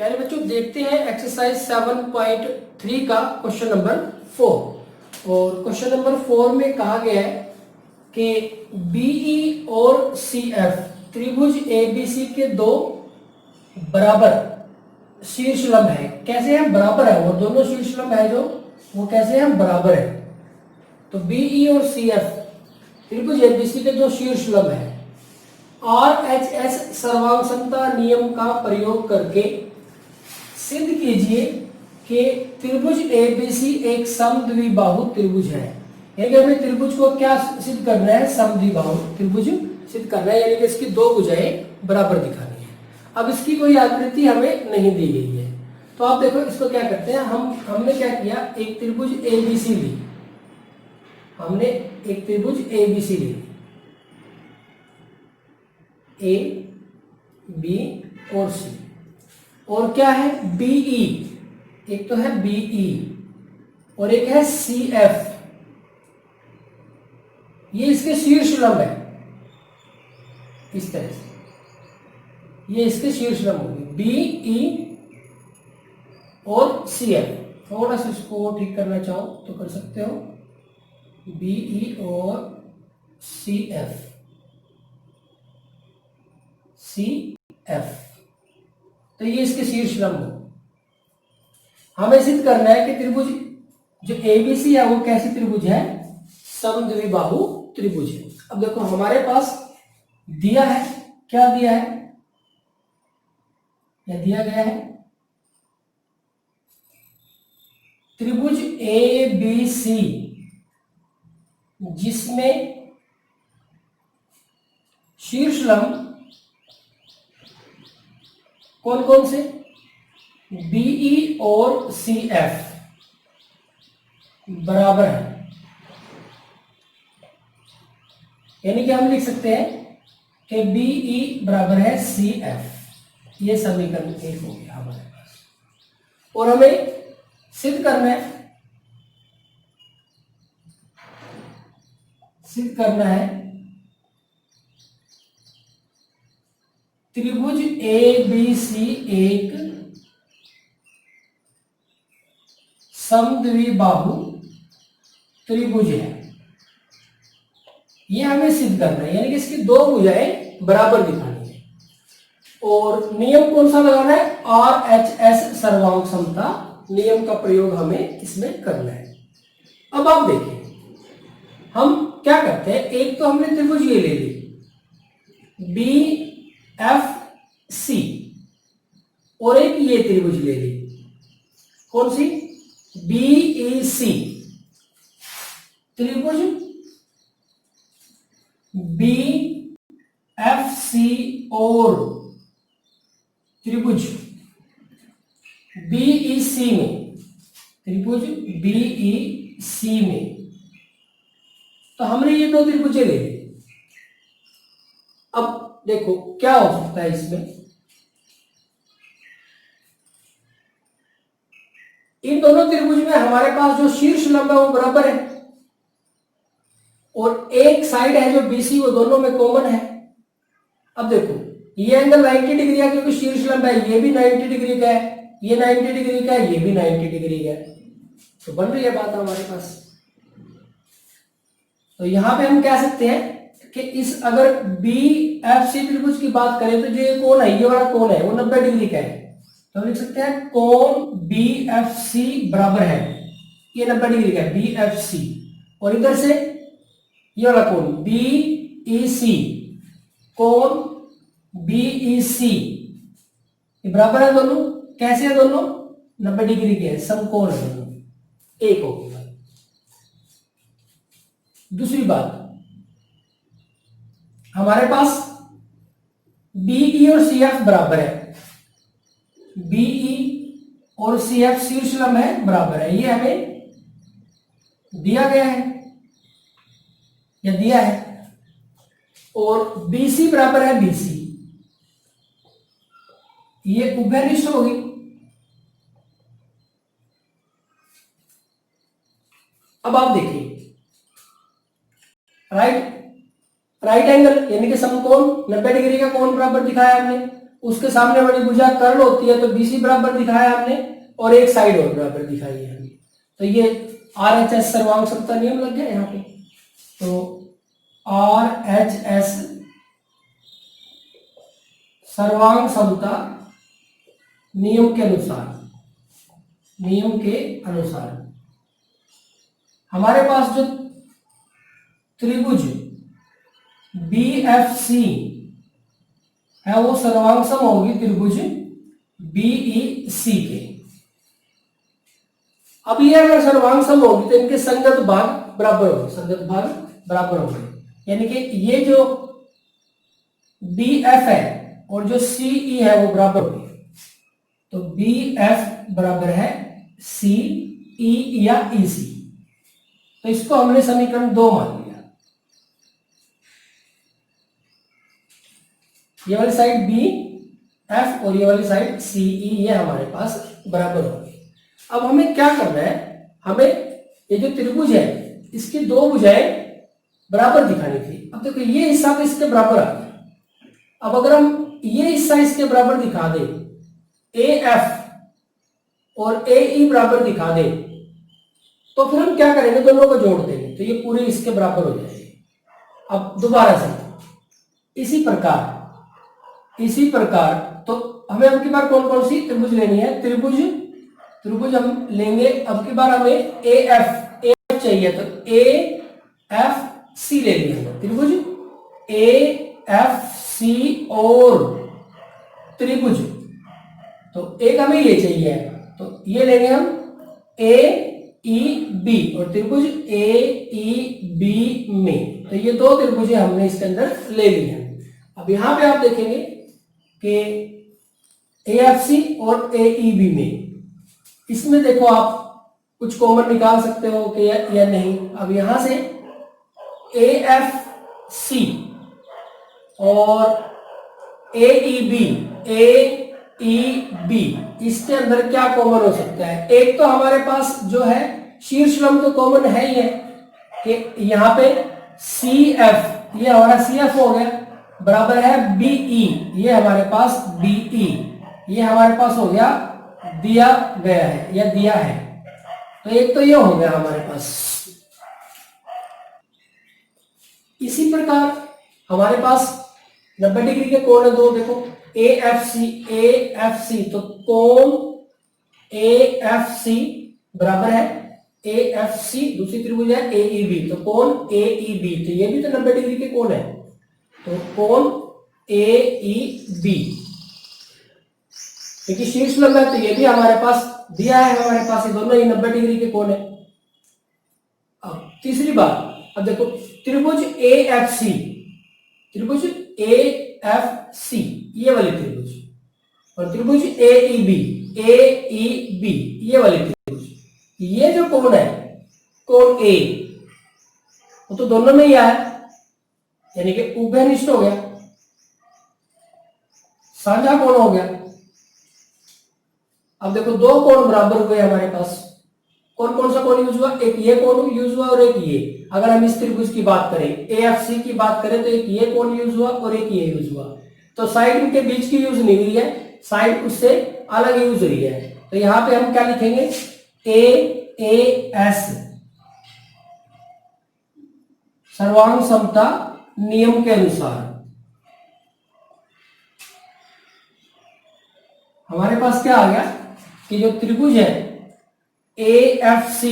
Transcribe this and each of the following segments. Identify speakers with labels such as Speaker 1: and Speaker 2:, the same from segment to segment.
Speaker 1: प्यारे बच्चों देखते हैं एक्सरसाइज 7.3 का क्वेश्चन नंबर 4। और क्वेश्चन नंबर 4 में कहा गया है कि बीई और सीएफ त्रिभुज एबीसी के दो बराबर शीर्ष लंब है। कैसे हैं? बराबर है, वो दोनों शीर्ष लंब है जो वो कैसे हैं? बराबर है। तो बीई और सीएफ त्रिभुज एबीसी के जो शीर्ष लंब है, आरएचएस सर्वांग नियम का प्रयोग करके सिद्ध कीजिए कि त्रिभुज एबीसी एक समद्विबाहु त्रिभुज है। यानी हमें त्रिभुज को क्या सिद्ध करना है? समद्विबाहु त्रिभुज सिद्ध करना है, यानी कि इसकी दो भुजाएं बराबर दिखानी है। अब इसकी कोई आकृति हमें नहीं दी गई है, तो आप देखो इसको क्या करते हैं। हमने क्या किया, एक त्रिभुज एबीसी ली, हमने एक त्रिभुज एबीसी ली, ए बी और सी, और क्या है? बीई, एक तो है बीई और एक है सीएफ। ये इसके शीर्ष लंब है, इस तरह से ये इसके शीर्ष लंब होंगे, बीई और सीएफ। थोड़ा सा इसको ठीक करना चाहो तो कर सकते हो, बीई और सीएफ, सीएफ। तो ये इसके शीर्ष लंब हो। हमें सिद्ध करना है कि त्रिभुज जो एबीसी है वो कैसी त्रिभुज है? समद्विबाहु त्रिभुज है। अब देखो हमारे पास दिया है, क्या दिया है? यह दिया गया है त्रिभुज एबीसी जिसमें शीर्ष लंब कौन कौन से? बीई और सीएफ बराबर है। यानी कि हम लिख सकते हैं कि बीई बराबर है सीएफ। ये समीकरण एक हो गया हमारे पास। और हमें सिद्ध करना है त्रिभुज एबीसी एक समद्विबाहु त्रिभुज है। ये हमें सिद्ध करना है, यानी कि इसकी दो भुजाएं बराबर दिखानी है। और नियम कौन सा लगाना है? आरएचएस सर्वांग समता नियम का प्रयोग हमें इसमें करना है। अब आप देखिए हम क्या करते हैं, एक तो हमने त्रिभुज ये ले ली बी एफ सी, और एक ये त्रिभुज ले ली, कौन सी? बीई सी। त्रिभुज बी एफ सी और त्रिभुज बीई सी में, त्रिभुज बीई सी में, तो हमने ये दो त्रिभुजें ले ली। अब देखो क्या हो सकता है इसमें, इन दोनों त्रिभुज में हमारे पास जो शीर्ष लंब है वो बराबर है, और एक साइड है जो बीसी वो दोनों में कॉमन है। अब देखो ये एंगल 90 डिग्री है क्योंकि शीर्ष लंब है, ये भी 90 डिग्री का है, ये 90 डिग्री का है, ये भी 90 डिग्री का है, तो बन रही है बात हमारे पास। तो यहां पे हम कह सकते हैं कि इस अगर बी एफ सी त्रिभुज की बात करें तो जो ये कोण है, ये वाला कोण है वो 90 डिग्री का है, तो हम लिख सकते हैं कोण बी एफ सी बराबर है, ये 90 डिग्री का है बी एफ सी, और इधर से ये वाला कोण बी ई सी, कोण बी ई सी, ये बराबर है दोनों। कैसे है दोनों? 90 डिग्री के हैं, समकोण है दोनों, एक हो गया। दूसरी बात, हमारे पास बीई और सीएफ बराबर है, बीई और सीएफ शीर्ष लंब है, बराबर है, ये हमें दिया गया है या दिया है। और बीसी बराबर है बीसी, ये उभयनिष्ठ होगी। अब आप देखिए राइट एंगल यानी कि समकोण 90 डिग्री का कोण बराबर दिखाया हमने, उसके सामने वाली भुजा कर्ल होती है, तो बीसी बराबर दिखाया हमने और एक साइड और बराबर दिखाई है हमने। तो ये RHS सर्वांग समता नियम लग गया यहाँ पे। तो RHS सर्वांग समता नियम के अनुसार हमारे पास जो त्रिभुज BFC है वो सर्वांग सम होगी त्रिभुज BEC के। अब ये अगर सर्वांग सम होगी तो इनके संगत भाग बराबर होंगे, यानी कि ये जो BF है और जो CE है वो बराबर होंगे। तो BF बराबर है CE या EC, तो इसको हमने समीकरण 2 मान लिया। ये वाली साइड BF और ये वाली साइड CE ये हमारे पास बराबर होगी। अब हमें क्या करना है, हमें ये जो त्रिभुज है इसकी दो भुजाएं बराबर दिखानी थी। अब देखो ये हिस्सा तो इसके बराबर आ गया। अब अगर हम ये हिस्सा इसके बराबर दिखा दें, AF और AE बराबर दिखा दें, तो फिर हम क्या करेंगे, दोनों को जोड़ देंगे तो ये पूरे इसके बराबर हो जाएंगे। अब दोबारा से इसी प्रकार तो हमें अब की बार कौन कौन सी त्रिभुज लेनी है, त्रिभुज हम लेंगे। अब की बार हमें AF चाहिए, तो AFC ले लिया त्रिभुज AFC और त्रिभुज, तो एक हमें ये चाहिए, तो ये लेंगे हम AEB और त्रिभुज AEB में। तो ये दो त्रिभुजें हमने इसके अंदर ले ली हैं। अब यहां पे आप देखेंगे कि AFC और AEB में, इसमें देखो आप कुछ कॉमन निकाल सकते हो कि या नहीं। अब यहां से AFC और AEB इसके अंदर क्या कॉमन हो सकता है, एक तो हमारे पास जो है शीर्ष लंब तो कॉमन है ही है कि यहाँ पे CF ये हमारा CF हो गया, बराबर है BE ये हमारे पास BE ये हमारे पास हो गया, दिया गया है या दिया है। तो एक तो ये हो गया हमारे पास। इसी प्रकार हमारे पास 90 डिग्री के कोण है दो, देखो AFC तो कोण AFC बराबर है AFC, दूसरी त्रिभुज है AEB तो कोण AEB, तो ये भी तो 90 डिग्री के कोण है, तो कोण AEB, क्योंकि शीर्ष लंब है तो ये भी हमारे पास दिया है, हमारे पास ये दोनों ही 90 डिग्री के कोण है। अब तीसरी बात, अब देखो त्रिभुज AFC ये वाली त्रिभुज और त्रिभुज AEB ये वाली त्रिभुज, ये जो कोण है कोण A वो तो दोनों में ही आया, यानी कि उभयनिष्ठ हो गया, साझा कोण हो गया। अब देखो दो कोण बराबर हो गए हमारे पास, कौन कौन सा कोण यूज हुआ, एक ये कोण यूज हुआ और एक ये। अगर हम इस त्रिभुज की बात करें AFC की बात करें तो एक ये कोण यूज हुआ और एक ये यूज हुआ, तो साइड इनके बीच की यूज नहीं हुई है, साइड उससे अलग यूज हुई है। तो यहां पे हम क्या लिखेंगे AAS सर्वांग समता नियम के अनुसार हमारे पास क्या आ गया कि जो त्रिभुज है AFC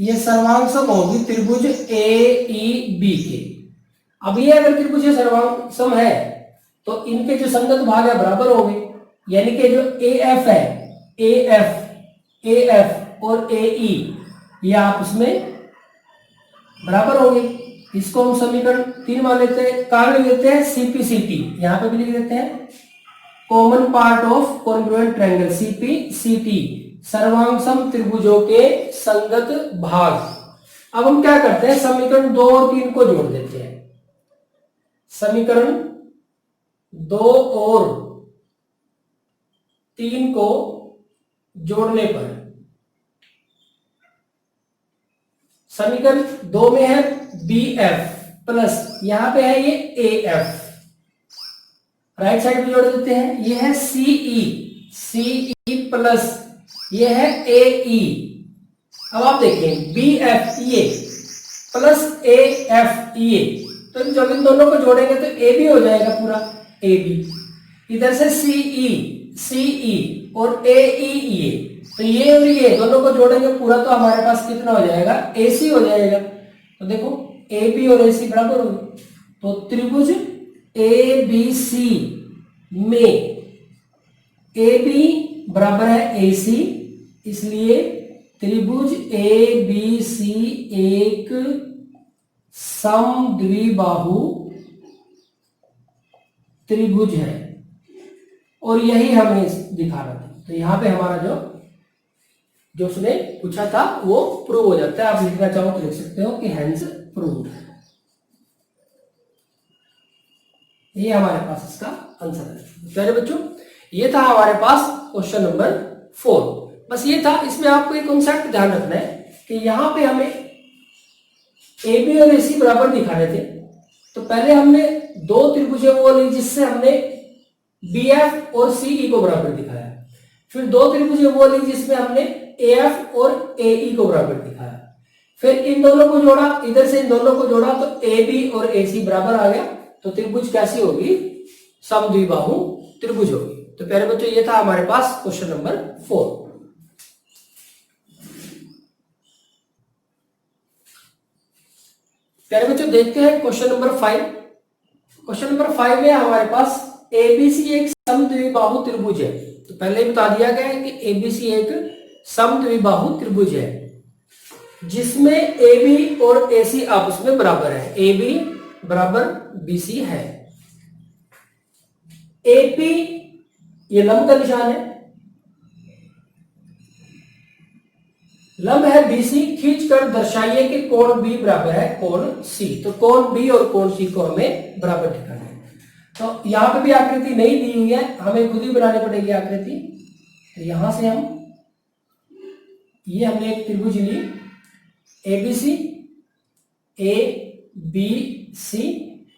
Speaker 1: ये सर्वांग सम होगी त्रिभुज AEB के। अब ये अगर त्रिभुज सर्वांग सम है तो इनके जो संगत भाग है बराबर होंगे, यानी कि जो AF है AF और AE ये आपस में बराबर होंगे। इसको हम समीकरण 3 मान लेते हैं, कारण लेते हैं CPCT, यहां पे भी लिख देते हैं common part of congruent triangle CPCT सर्वांग सम त्रिभुजों के संगत भाग। अब हम क्या करते हैं, समीकरण 2 और 3 को जोड़ देते हैं। समीकरण 2 और 3 को जोड़ने पर समीकरण 2 में है BF प्लस यहां पे है ये AF, राइट साइड में जोड़ देते हैं। ये है सीई प्लस ये है एई। अब आप देखें BF ये प्लस AF ये, तो जब इन दोनों को जोड़ेंगे तो AB हो जाएगा पूरा AB। इधर से CE और AE ये, तो ये और ये दोनों को जोड़ेंगे पूरा तो हमारे पास कितना हो जाएगा AC हो जाएगा। तो देखो AB और AC बराबर होंगे, तो त्रिभुज ABC में AB बराबर है AC, इसलिए त्रिभुज ABC एक समद्विबाहु त्रिभुज है, और यही हमें दिखाना था। तो यहां पे हमारा जो उसने पूछा था वो प्रूव हो जाता है। आप लिखना चाहो तो लिख सकते हो कि हेंस प्रूव्ड। ये हमारे पास इसका आंसर है। प्यारे बच्चों, ये था हमारे पास क्वेश्चन नंबर 4। बस ये था। इसमें आपको एक कॉन्सेप्ट ध्यान रखना है कि यहां पे हमें AB और AC बराबर दिखाने थे, तो पहले हमने दो त्रिभुजें वो ली जिससे हमने BF और CE को बराबर दिखाया, फिर दो त्रिभुजें वो ली जिसमें हमने AF और AE को बराबर दिखाया, फिर इन दोनों को जोड़ा, इधर से इन दोनों को जोड़ा तो AB और AC बराबर आ गया। तो त्रिभुज कैसी होगी? समद्विबाहु त्रिभुज होगी। तो प्यारे बच्चों, ये था हमारे पास क्वेश्चन नंबर 4। प्यारे बच्चों, देखते हैं क्वेश्चन नंबर 5। क्वेश्चन नंबर 5 में हमारे पास ABC एक समद्विबाहु त्रिभुज है। तो पहले ही बता दिया गया है कि ABC एक समद्विबाहु त्रिभुज है जिसमें AB और AC आपस में बराबर है। AB बराबर BC है। AP ये लंब का निशान है, लंब है BC, खींचकर दर्शाइए कि कोण B बराबर है कोण C। तो कोण B और कोण C को हमें बराबर ठिकाना है। तो यहां पे भी आकृति नहीं दी हुई है, हमें खुद ही बनानी पड़ेगी आकृति। तो यहां से हमने एक त्रिभुज ली ABC ABC,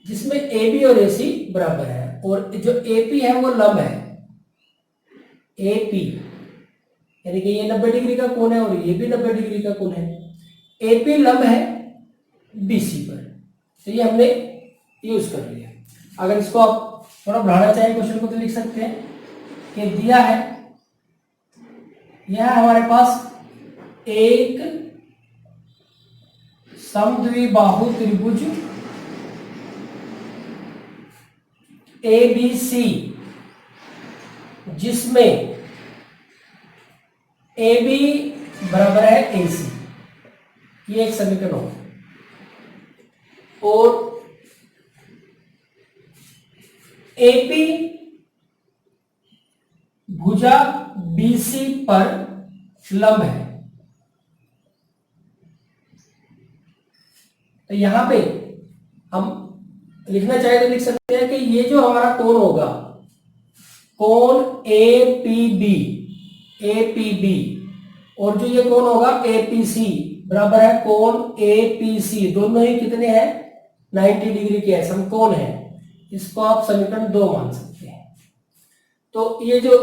Speaker 1: जिसमें AB और AC बराबर है, और जो AP है वो लंब है AP, यानी कि ये 90 डिग्री का कोण है और ये भी 90 डिग्री का कोण है। AP लंब है BC पर, तो ये हमने यूज कर लिया। अगर इसको आप थोड़ा बढ़ाना चाहें क्वेश्चन को तो लिख सकते हैं कि दिया है यह हमारे पास एक समद्विबाहु त्रिभुज ABC जिसमें AB बराबर है AC, ये एक समीकरण हो, और AP भुजा BC पर लंब है। तो यहां पे हम लिखना चाहे तो लिख सकते हैं कि ये जो हमारा कोण होगा, कोण APB और जो ये कोण होगा APC बराबर है कोण APC। दोनों ही कितने हैं? 90 डिग्री के समकोण है। इसको आप समीकरण 2 मान सकते हैं। तो ये जो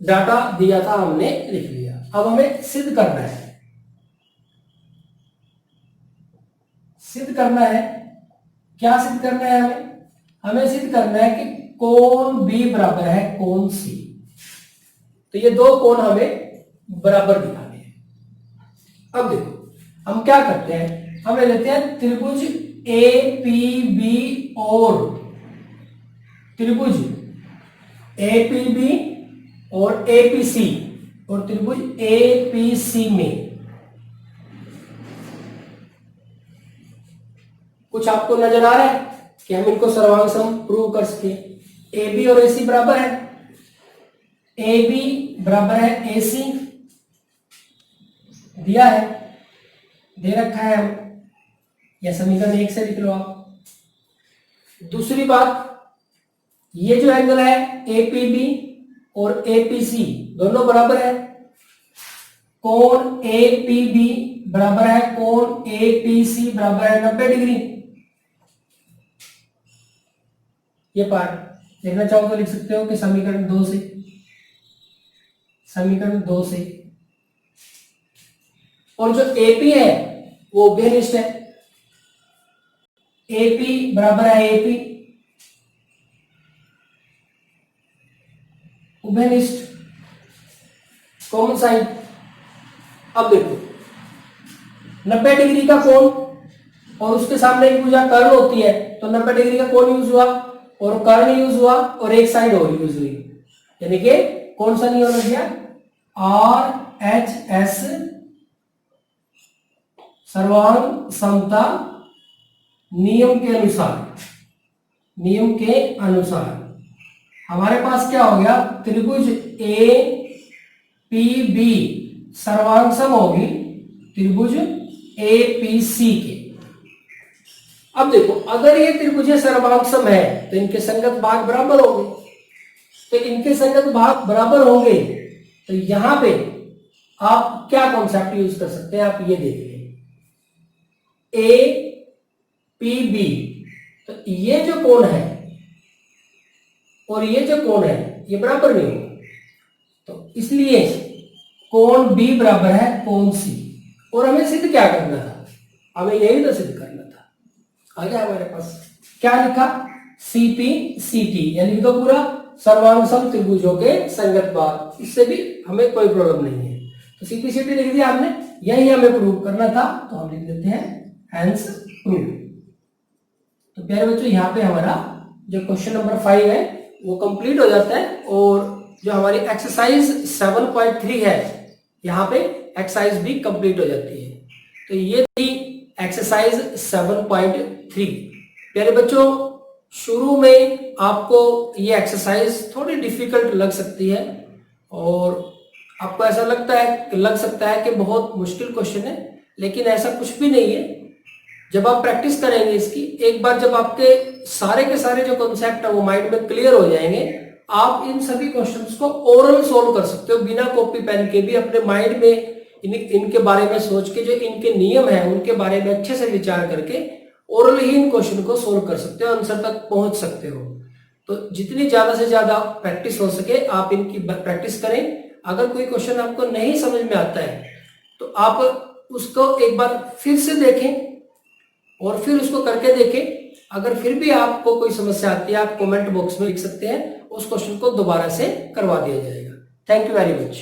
Speaker 1: डाटा दिया था हमने लिख लिया। अब हमें सिद्ध करना है। सिद्ध करना है, क्या सिद्ध करना है हमें सिद्ध करना है कि कोण B बराबर है कोण C। तो ये दो कोण हमें बराबर दिखाने हैं। अब देखो हम क्या करते हैं, हम लेते हैं त्रिभुज APB और त्रिभुज APB और APC और त्रिभुज APC में कुछ आपको नजर आ रहा है कि हम इनको सर्वांग सम प्रूव कर सके। AB और AC बराबर है, AB बराबर है AC दिया है, दे रखा है, हम यह समीकरण 1 से लिख लो आप। दूसरी बात, ये जो एंगल है APB और APC दोनों बराबर है, कोण APB बराबर है कोण APC बराबर है 90 डिग्री। ये पार्ट देखना चाहो तो लिख सकते हो कि समीकरण 2 से, समीकरण 2 से। और जो एपी है वो उभयनिष्ठ है, एपी बराबर है एपी, उभयनिष्ठ, कॉमन साइन। अब देखो 90 डिग्री का कोण और उसके सामने एक भुजा कर्ण होती है, तो 90 डिग्री का कोण यूज हुआ और कर्ण यूज हुआ और एक साइड और यूज हुई, यानी कि कौन सा नियम लग गया, RHS सर्वांग समता नियम के अनुसार, नियम के अनुसार हमारे पास क्या हो गया, त्रिभुज APB सर्वांग सम होगी त्रिभुज APC के। अब देखो अगर ये त्रिभुज सर्वांग सम है तो इनके संगत भाग बराबर होंगे, तो इनके संगत भाग बराबर होंगे तो यहां पे आप क्या कॉन्सेप्ट यूज कर सकते हैं, आप ये देख लें APB, तो ये जो कोण है और ये जो कोण है ये बराबर नहीं होगा, तो इसलिए कोण B बराबर है कोण C। और हमें सिद्ध क्या करना था, हमें यही तो सिद्ध करना था। आ गया हमारे पास क्या लिखा, CPCT, यानी कि तो पूरा सर्वांग सम त्रिभुजों के संगत भाग, इससे भी हमें कोई प्रॉब्लम नहीं है। तो CPCT लिख दिया आपने, यही हमें प्रूव करना था, तो हम लिख देते हैं हेंस प्रूव। तो प्यारे बच्चों यहाँ पे हमारा जो क्वेश्चन नंबर 5 है वो कंप्लीट हो जाता है, और जो हमारी एक्सरसाइज 7.3 है यहाँ पे एक्सरसाइज भी कंप्लीट हो जाती है। तो ये थी एक्सरसाइज 7.3। प्यारे बच्चों शुरू में आपको ये एक्सरसाइज थोड़ी डिफिकल्ट लग सकती है और आपको ऐसा लग सकता है कि बहुत मुश्किल क्वेश्चन है, लेकिन ऐसा कुछ भी नहीं है। जब आप प्रैक्टिस करेंगे इसकी, एक बार जब आपके सारे के सारे जो कॉन्सेप्ट है वो माइंड में क्लियर हो जाएंगे, आप इन सभी क्वेश्चंस को ओरल सोल्व कर सकते हो बिना कॉपी पेन के भी, अपने माइंड में इनके बारे में सोच के, जो इनके नियम है उनके बारे में अच्छे से विचार करके ओरल ही इन क्वेश्चन को सोल्व कर सकते हो, आंसर तक पहुंच सकते हो। तो जितनी ज्यादा से ज्यादा प्रैक्टिस हो सके आप इनकी प्रैक्टिस करें। अगर कोई क्वेश्चन आपको नहीं समझ में आता है तो आप उसको एक बार फिर से देखें और फिर उसको करके देखें। अगर फिर भी आपको कोई समस्या आती है आप कमेंट बॉक्स में लिख सकते हैं, उस क्वेश्चन को दोबारा से करवा दिया जाएगा। Thank you very much.